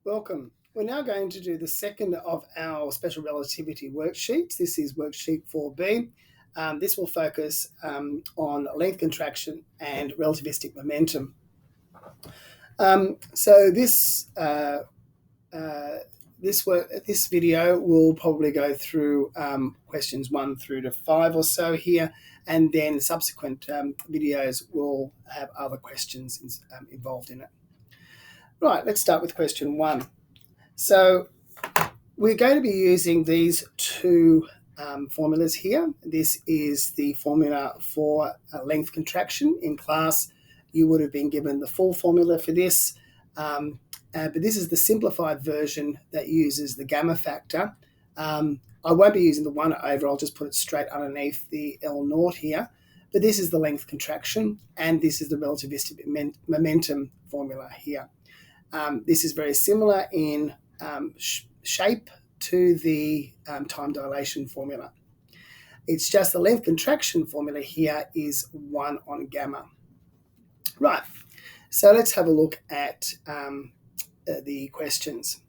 Welcome. We're now going to do the second of our special relativity worksheets. This is worksheet 4B. This will focus on length contraction and relativistic momentum. This video will probably go through questions 1 through to 5 or so here, and then subsequent videos will have other questions involved in it. Right, let's start with question 1. So we're going to be using these two formulas here. This is the formula for length contraction. In class, you would have been given the full formula for this, but this is the simplified version that uses the gamma factor. I won't be using the 1 over, I'll just put it straight underneath the L naught here. But this is the length contraction, and this is the relativistic momentum formula here. This is very similar in shape to the time dilation formula. It's just the length contraction formula here is 1 on gamma. Right, so let's have a look at the questions.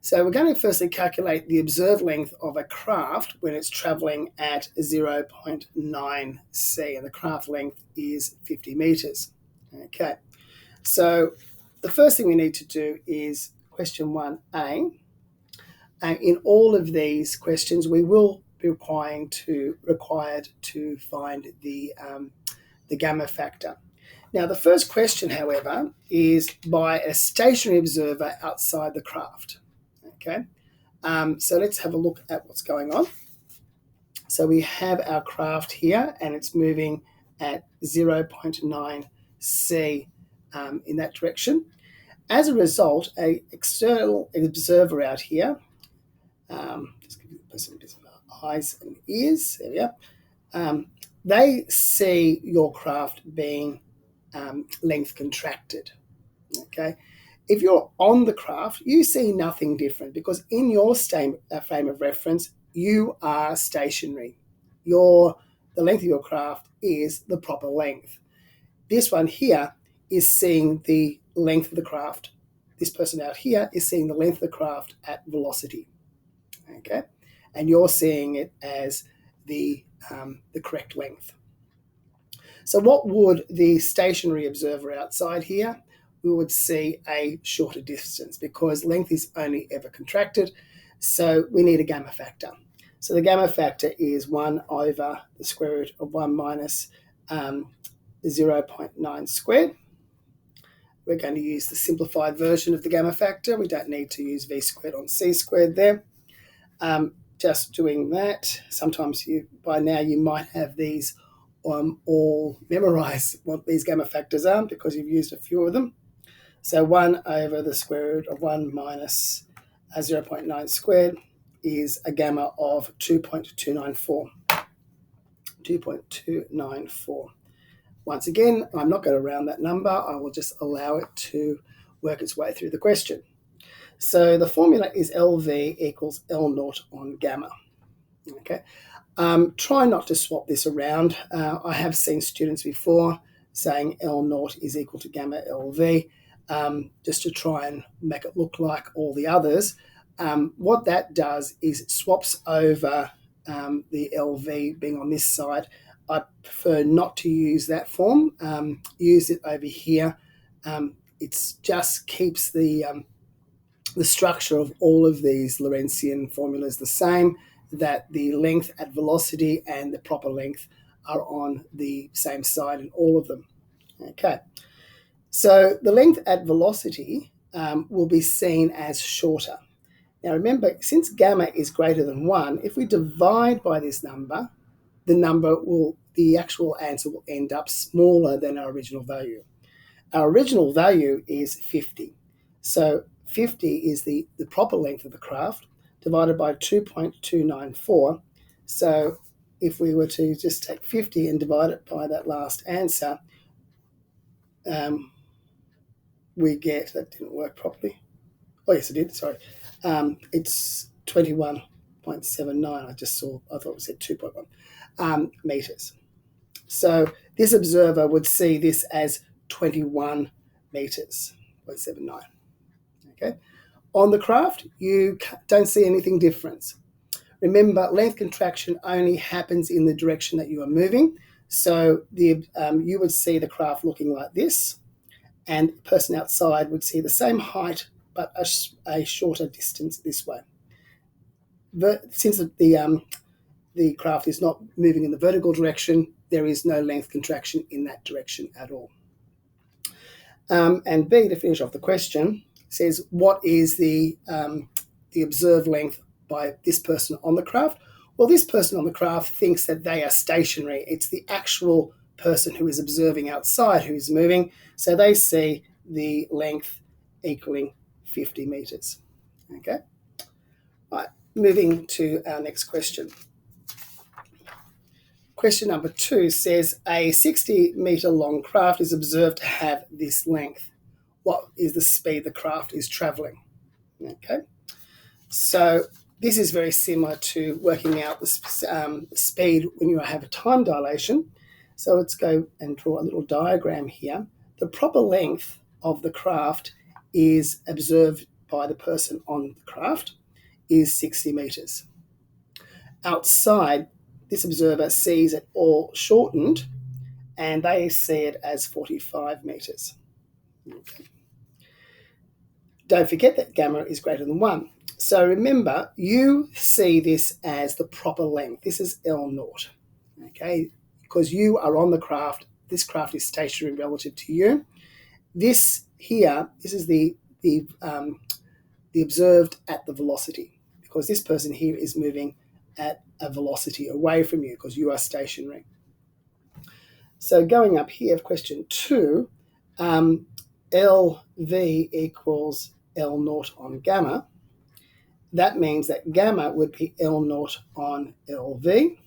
So we're going to firstly calculate the observed length of a craft when it's travelling at 0.9 c, and the craft length is 50 metres. Okay, so the first thing we need to do is question 1a. And in all of these questions, we will be required to find the gamma factor. Now, the first question, however, is by a stationary observer outside the craft. Okay, so let's have a look at what's going on. So we have our craft here, and it's moving at 0.9 c in that direction. As a result, an external observer out here, just give the person a bit of eyes and ears, there we are, they see your craft being length contracted. Okay, if you're on the craft, you see nothing different because in your frame of reference, you are stationary. The length of your craft is the proper length. This one here is seeing the length of the craft. This person out here is seeing the length of the craft at velocity. Okay, and you're seeing it as the correct length. So what would the stationary observer outside here? We would see a shorter distance because length is only ever contracted. So we need a gamma factor. So the gamma factor is 1 over the square root of 1 minus 0.9 squared. We're going to use the simplified version of the gamma factor. We don't need to use v squared on c squared there. Just doing that. Sometimes by now you might have these all memorized what these gamma factors are because you've used a few of them. So 1 over the square root of 1 minus 0.9 squared is a gamma of 2.294. 2.294. Once again, I'm not going to round that number. I will just allow it to work its way through the question. So the formula is LV equals L naught on gamma. Okay. Try not to swap this around. I have seen students before saying L naught is equal to gamma LV, just to try and make it look like all the others. What that does is it swaps over the LV being on this side. I prefer not to use that form. Use it over here. It just keeps the structure of all of these Lorentzian formulas the same, that the length at velocity and the proper length are on the same side in all of them. Okay, so the length at velocity will be seen as shorter. Now remember, since gamma is greater than 1, if we divide by this number, the actual answer will end up smaller than our original value. Our original value is 50. So 50 is the proper length of the craft divided by 2.294. So if we were to just take 50 and divide it by that last answer, we get, that didn't work properly. Oh yes, it did, sorry. It's 21.79. I thought it said 2.1 meters. So this observer would see this as 21 meters, 0.79. Okay. on the craft, you don't see anything different. Remember, length contraction only happens in the direction that you are moving. So you would see the craft looking like this, and the person outside would see the same height but a shorter distance this way. Since the craft is not moving in the vertical direction, there is no length contraction in that direction at all. And B, to finish off the question, says what is the observed length by this person on the craft? Well, this person on the craft thinks that they are stationary. It's the actual person who is observing outside who is moving. So they see the length equaling 50 meters. Okay. Right. Moving to our next question. Question number 2 says a 60-meter long craft is observed to have this length. What is the speed the craft is traveling? Okay. So this is very similar to working out the speed when you have a time dilation. So let's go and draw a little diagram here. The proper length of the craft is observed by the person on the craft is 60 meters. Outside, this observer sees it all shortened and they see it as 45 meters. Okay. Don't forget that gamma is greater than 1. So remember, you see this as the proper length. This is L naught, okay? Because you are on the craft. This craft is stationary relative to you. This here, this is the observed at the velocity, because this person here is moving at a velocity away from you because you are stationary. So going up here, question 2, LV equals L naught on gamma. That means that gamma would be L naught on LV,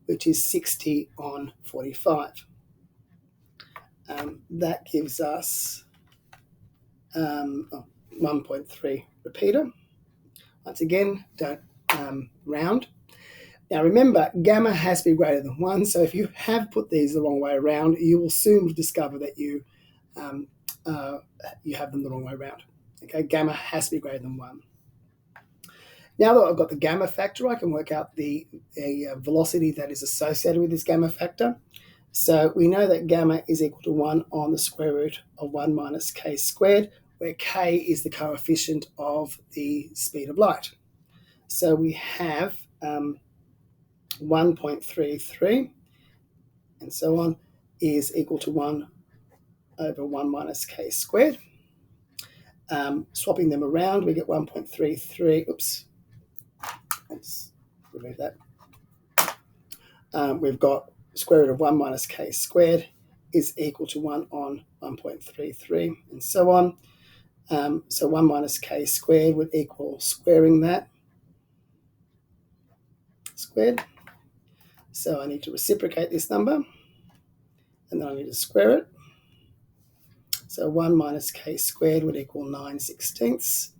which is 60 on 45. That gives us 1.3 repeater. Once again, don't round. Now remember, gamma has to be greater than 1, so if you have put these the wrong way around, you will soon discover that you have them the wrong way around. Okay, gamma has to be greater than 1. Now that I've got the gamma factor, I can work out the velocity that is associated with this gamma factor. So we know that gamma is equal to 1 on the square root of 1 minus k squared, where k is the coefficient of the speed of light. So we have 1.33 and so on is equal to 1 over 1 minus k squared. Swapping them around, we get 1.33. Oops. Let's remove that. We've got square root of 1 minus k squared is equal to 1 on 1.33 and so on. So 1 minus k squared would equal squaring that squared. So I need to reciprocate this number and then I need to square it. So 1 minus k squared would equal 9/16,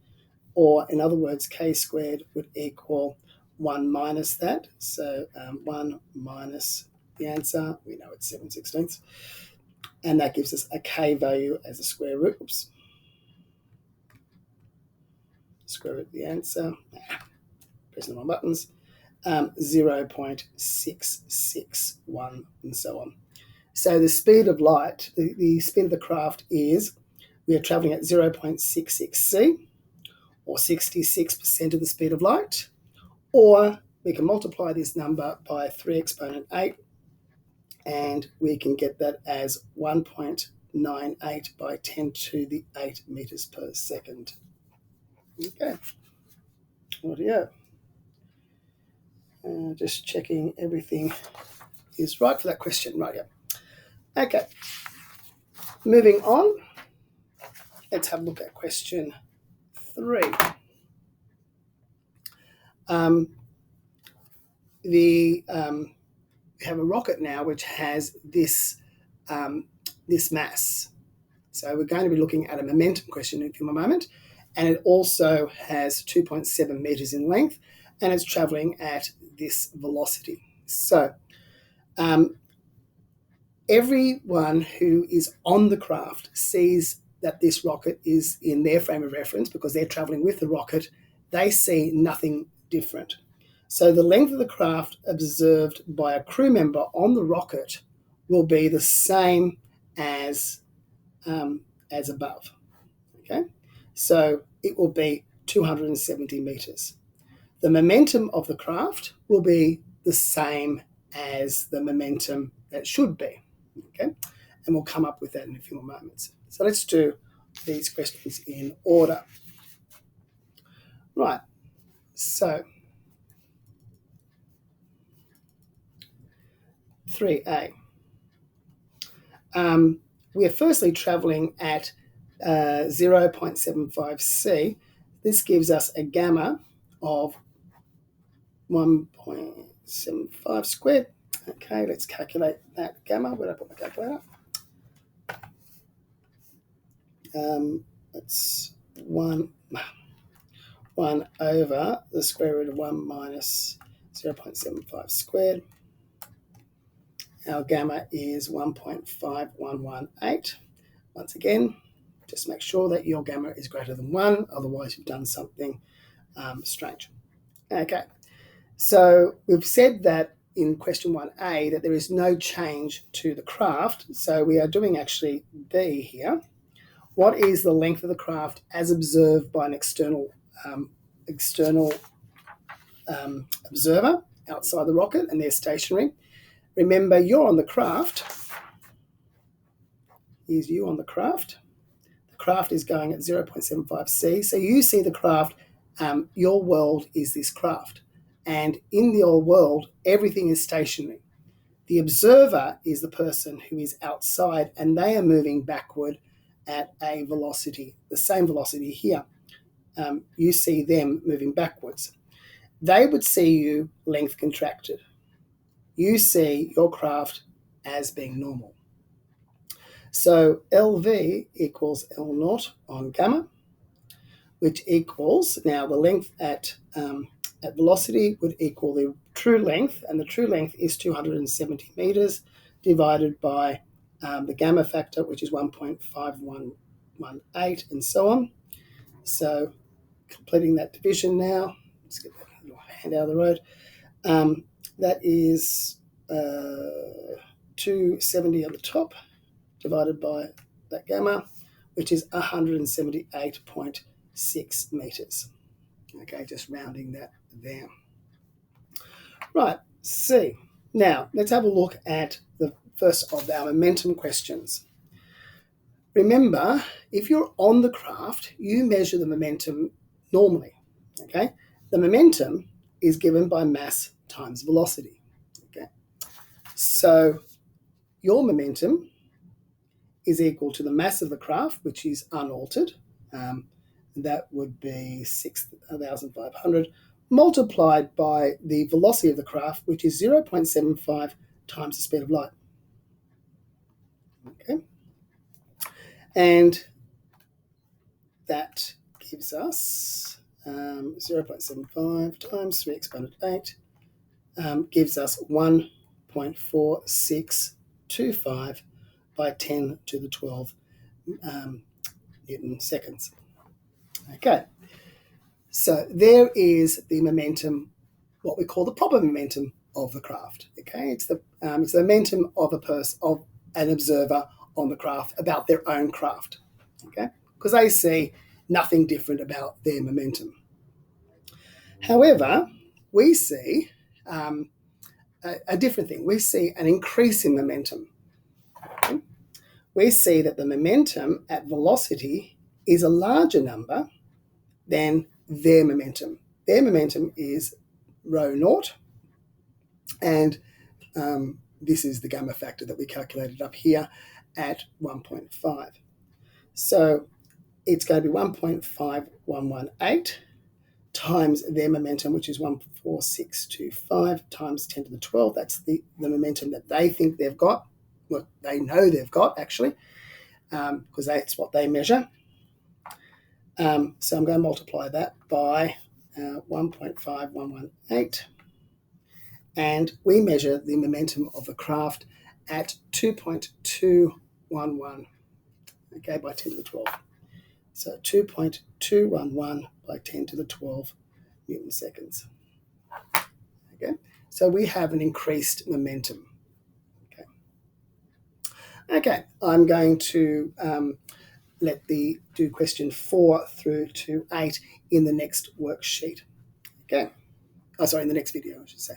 or in other words, k squared would equal 1 minus that. So 1 minus the answer, we know it's 7/16, and that gives us a k value as a square root. Oops. Square root of the answer, pressing the wrong buttons, 0.661 and so on. So the speed of light, the speed of the craft is, we are traveling at 0.66 c, or 66% of the speed of light, or we can multiply this number by 3 exponent 8, and we can get that as 1.98 by 10 to the 8 meters per second. Okay, audio. Just checking everything is right for that question. Right, yeah. Okay, moving on. Let's have a look at question 3. We have a rocket now which has this mass. So we're going to be looking at a momentum question in a moment, and it also has 2.7 meters in length, and it's traveling at this velocity. So everyone who is on the craft sees that this rocket is in their frame of reference, because they're traveling with the rocket, they see nothing different. So the length of the craft observed by a crew member on the rocket will be the same as above. Okay, so it will be 270 meters. The momentum of the craft will be the same as the momentum that should be. Okay, and we'll come up with that in a few more moments. So let's do these questions in order. Right, so 3A. We are firstly travelling at 0.75 C. This gives us a gamma of 1.75 squared. Okay, let's calculate that gamma. Where did I put my calculator? It's 1 over the square root of 1 minus 0.75 squared. Our gamma is 1.5118. Once again, just make sure that your gamma is greater than 1, otherwise you've done something strange. Okay, so we've said that in question 1A that there is no change to the craft, so we are doing actually B here. What is the length of the craft as observed by an external observer outside the rocket, and they're stationary? Remember, you're on the craft. Here's you on the craft. The craft is going at 0.75 C. So you see the craft. Your world is this craft. And in your world, everything is stationary. The observer is the person who is outside, and they are moving backward at a velocity, the same velocity here. You see them moving backwards. They would see you length contracted. You see your craft as being normal. So LV equals L naught on gamma, which equals, now the length at velocity would equal the true length, and the true length is 270 meters divided by the gamma factor, which is 1.5118, and so on. So completing that division now, let's get that little hand out of the road. That is 270 on the top divided by that gamma, which is 178.6 meters. Okay, just rounding that down. Right, C. Now, let's have a look at the first of our momentum questions. Remember, if you're on the craft, you measure the momentum normally. Okay, the momentum is given by mass times velocity. Okay, so your momentum is equal to the mass of the craft, which is unaltered. That would be 6,500 multiplied by the velocity of the craft, which is 0.75 times the speed of light. Okay, and that gives us 0.75 times 3 exponent 8 gives us 1.4625 by 10 to the 12 Newton seconds. Okay, so there is the momentum, what we call the proper momentum of the craft. Okay, it's the momentum of an observer on the craft about their own craft. Okay, because they see nothing different about their momentum. However, we see a different thing. We see an increase in momentum. Okay? We see that the momentum at velocity is a larger number than their momentum. Their momentum is rho naught, and this is the gamma factor that we calculated up here at 1.5. So it's going to be 1.5118 times their momentum, which is 14625 times 10 to the 12. That's the momentum that they think they've got, what they know they've got, actually, because that's what they measure. So I'm going to multiply that by 1.5118, and we measure the momentum of the craft at 2.211. okay, by 10 to the 12. So 2.211 by 10 to the 12 Newton seconds. Okay, so we have an increased momentum. Okay, I'm going to do question 4 through to 8 in the next worksheet. Okay, in the next video, I should say.